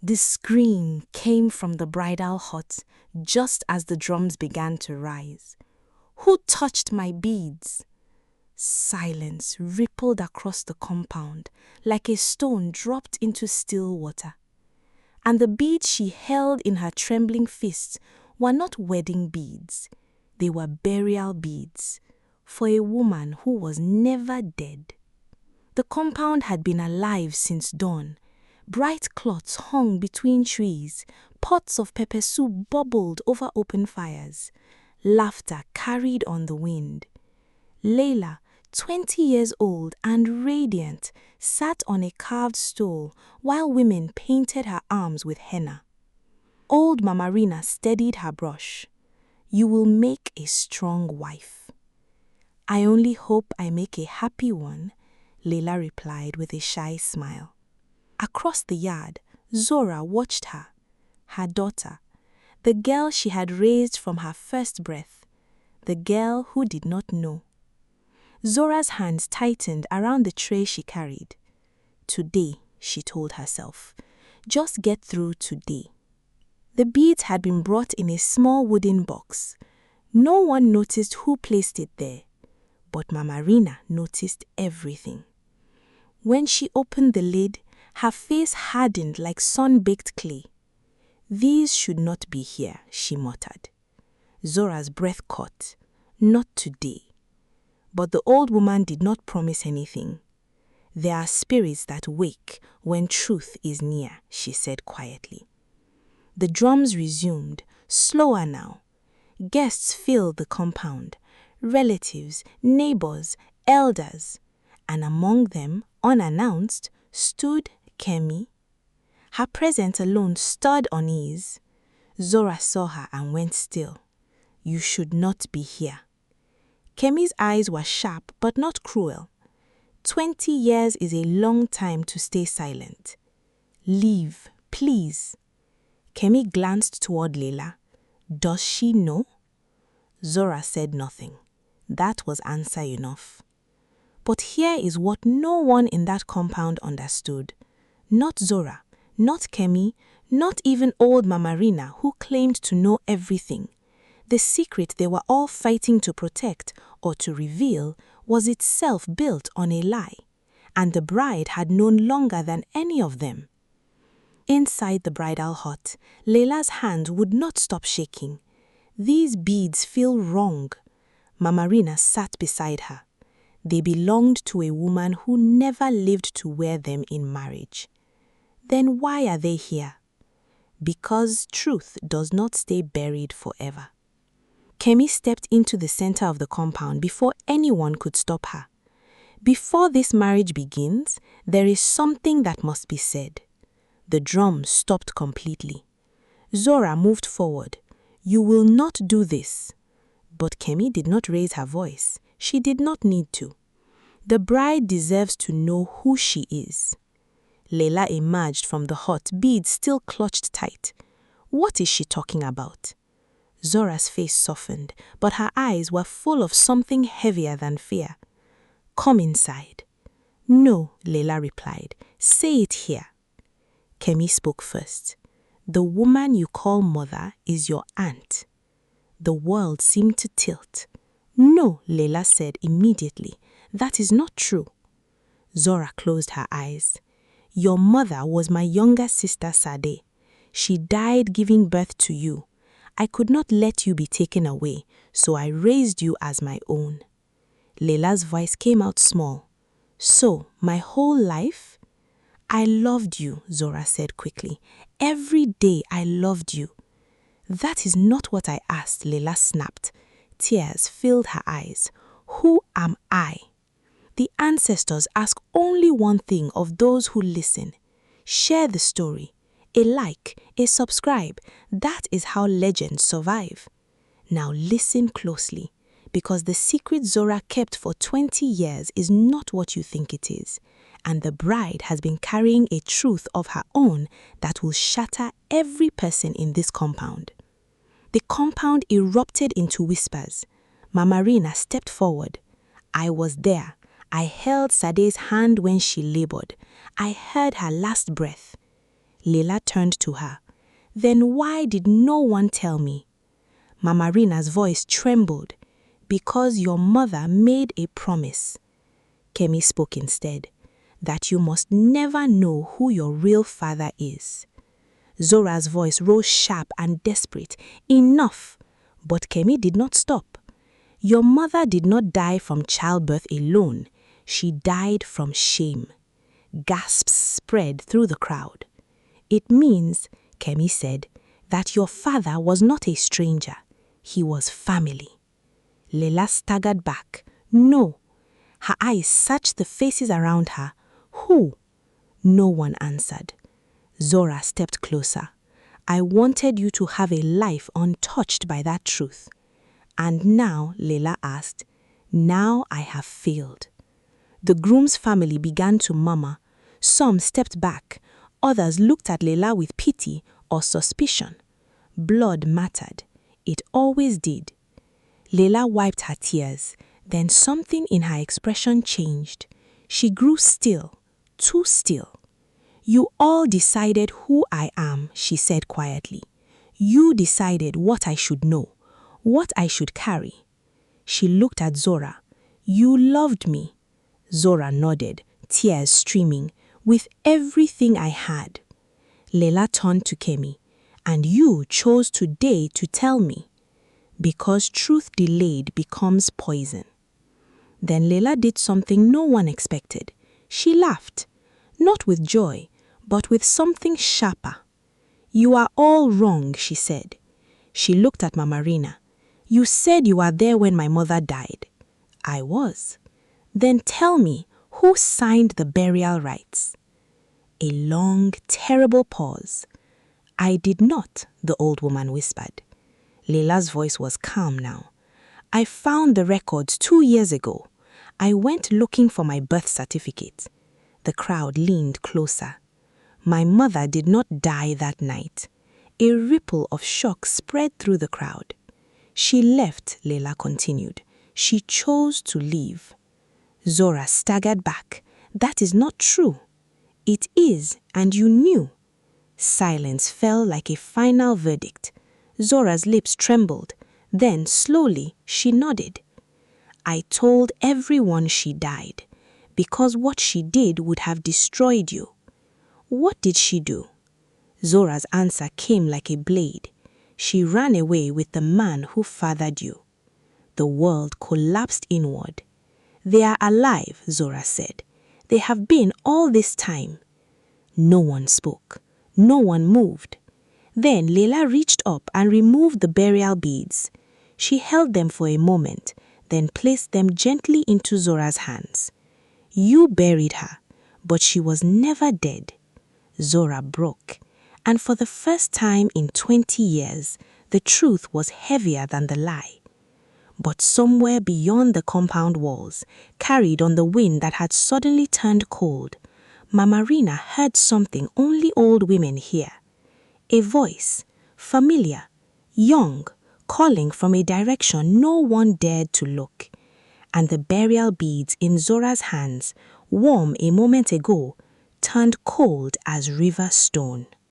The scream came from the bridal hut just as the drums began to rise. Who touched my beads? Silence rippled across the compound like a stone dropped into still water. And the beads she held in her trembling fists were not wedding beads. They were burial beads for a woman who was never dead. The compound had been alive since dawn. Bright cloths hung between trees, pots of pepper soup bubbled over open fires. Laughter carried on the wind. Lela, 20 years old and radiant, sat on a carved stool while women painted her arms with henna. Old Mama Rina steadied her brush. "You will make a strong wife." "I only hope I make a happy one," Lela replied with a shy smile. Across the yard, Zora watched her daughter, the girl she had raised from her first breath, the girl who did not know. Zora's hands tightened around the tray she carried. Today, she told herself, just get through today. The beads had been brought in a small wooden box. No one noticed who placed it there, but Mama Rina noticed everything. When she opened the lid, her face hardened like sun-baked clay. "These should not be here," she muttered. Zora's breath caught. Not today. But the old woman did not promise anything. "There are spirits that wake when truth is near," she said quietly. The drums resumed, slower now. Guests filled the compound, relatives, neighbors, elders, and among them, unannounced, stood Kemi. Her presence alone stirred unease. Zora saw her and went still. "You should not be here." Kemi's eyes were sharp but not cruel. 20 years is a long time to stay silent. "Leave, please." Kemi glanced toward Lela. "Does she know?" Zora said nothing. That was answer enough. But here is what no one in that compound understood. Not Zora, not Kemi, not even old Mama Rina, who claimed to know everything. The secret they were all fighting to protect or to reveal was itself built on a lie, and the bride had known longer than any of them. Inside the bridal hut, Leila's hand would not stop shaking. "These beads feel wrong." Mama Rina sat beside her. They belonged to a woman who never lived to wear them in marriage. Then why are they here? Because truth does not stay buried forever. Kemi stepped into the center of the compound before anyone could stop her. "Before this marriage begins, there is something that must be said." The drums stopped completely. Zora moved forward. "You will not do this." But Kemi did not raise her voice. She did not need to. The bride deserves to know who she is. Lela emerged from the hut, beads still clutched tight. What is she talking about? Zora's face softened, but her eyes were full of something heavier than fear. "Come inside." "No," Lela replied. "Say it here." Kemi spoke first. "The woman you call mother is your aunt." The world seemed to tilt. "No," Lela said immediately. "That is not true." Zora closed her eyes. "Your mother was my younger sister Sade. She died giving birth to you. I could not let you be taken away, so I raised you as my own." Leila's voice came out small. "So, my whole life?" "I loved you," Zora said quickly. "Every day I loved you." "That is not what I asked," Lela snapped. Tears filled her eyes. "Who am I?" The ancestors ask only one thing of those who listen. Share the story. A like, a subscribe. That is how legends survive. Now listen closely, because the secret Zora kept for 20 years is not what you think it is. And the bride has been carrying a truth of her own that will shatter every person in this compound. The compound erupted into whispers. Mama Rina stepped forward. "I was there. I held Sade's hand when she labored. I heard her last breath." Lela turned to her. Then why did no one tell me? Mama Rina's voice trembled. Because your mother made a promise. Kemi spoke instead, that you must never know who your real father is. Zora's voice rose sharp and desperate. Enough! But Kemi did not stop. Your mother did not die from childbirth alone. She died from shame. Gasps spread through the crowd. It means, Kemi said, that your father was not a stranger. He was family. Lela staggered back. No. Her eyes searched the faces around her. Who? No one answered. Zora stepped closer. I wanted you to have a life untouched by that truth. And now, Lela asked, now I have failed. The groom's family began to murmur. Some stepped back. Others looked at Lela with pity or suspicion. Blood mattered. It always did. Lela wiped her tears. Then something in her expression changed. She grew still, too still. You all decided who I am, she said quietly. You decided what I should know, what I should carry. She looked at Zora. You loved me. Zora nodded, tears streaming, with everything I had. Lela turned to Kemi. And you chose today to tell me. Because truth delayed becomes poison. Then Lela did something no one expected. She laughed, not with joy, but with something sharper. You are all wrong, she said. She looked at Mama Rina. You said you were there when my mother died. I was. Then tell me, who signed the burial rites? A long, terrible pause. I did not, the old woman whispered. Lela's voice was calm now. I found the records 2 years ago. I went looking for my birth certificate. The crowd leaned closer. My mother did not die that night. A ripple of shock spread through the crowd. She left, Lela continued. She chose to leave. Zora staggered back. That is not true. It is, and you knew. Silence fell like a final verdict. Zora's lips trembled. Then, slowly, she nodded. I told everyone she died, because what she did would have destroyed you. What did she do? Zora's answer came like a blade. She ran away with the man who fathered you. The world collapsed inward. They are alive, Zora said. They have been all this time. No one spoke. No one moved. Then Lela reached up and removed the burial beads. She held them for a moment, then placed them gently into Zora's hands. You buried her, but she was never dead. Zora broke, and for the first time in 20 years, the truth was heavier than the lie. But somewhere beyond the compound walls, carried on the wind that had suddenly turned cold, Mama Rina heard something only old women hear. A voice, familiar, young, calling from a direction no one dared to look. And the burial beads in Zora's hands, warm a moment ago, turned cold as river stone.